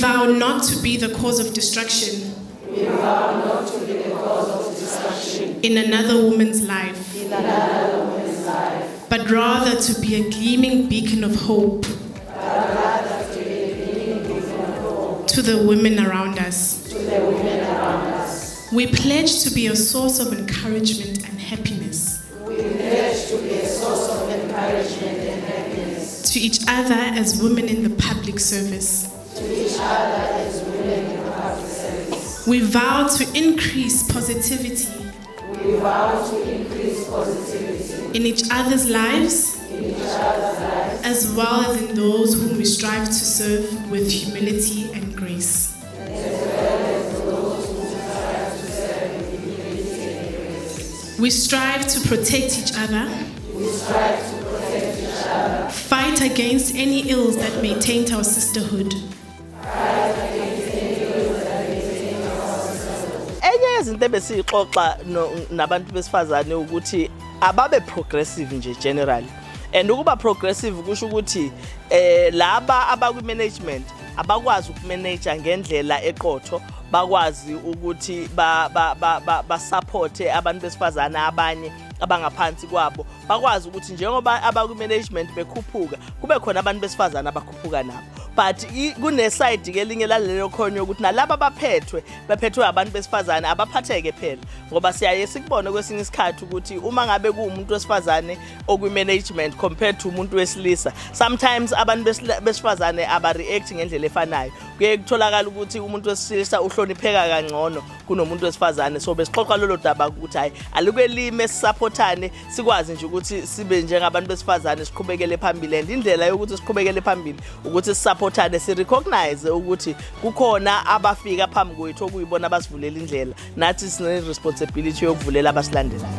vow not to be the cause of destruction in another woman's life, but rather to be a gleaming beacon of hope to the women around us. We pledge to be a source of encouragement and happiness to each other as women in the public service. We vow to increase positivity in each other's lives, as well as in those whom we strive to serve with humility and grace. We strive to protect each other, fight against any ills that may taint our sisterhood. Enye yezinto ebesixoxa nabantu besifazane ukuthi ababe progressive nje generally. And ukuba progressive kusho ukuthi laba abaku management abakwazi ukumanage ngendlela eqotho, bakwazi ukuthi ba support abantu besifazane abanye abangaphansi kwabo, bakwazi ukuthi njengoba abaku management bekhuphuka kube khona abantu besifazane abakhuphuka nabo. But kune side ke linye lalelo khonyo ukuthi nalabo abaphethwe abantu besifazane abaphatheke phela, ngoba siyaye sikubone kwesinye isikhathi ukuthi uma ngabe kuumuntu wesifazane okwi management compared to umuntu wesilisa, sometimes abantu besifazane aba react ngendlela efanayo. Kuye kutholakala ukuthi umuntu wesilisa uhlonipheka kangcono kunomuntu wesifazane. So besixoxa lolo daba ukuthi hayi alikwelime sisupportane, sikwazi nje ukuthi sibe njengabantu besifazane siqhubekele phambili. And indlela yokuthi siqhubekele phambili ukuthi sisupportane, si recognize ukuthi kukhona abafika phambi kwethu okuyibona abasivulela indlela, nathi sine responsibility yokuvulela abasilandelayo.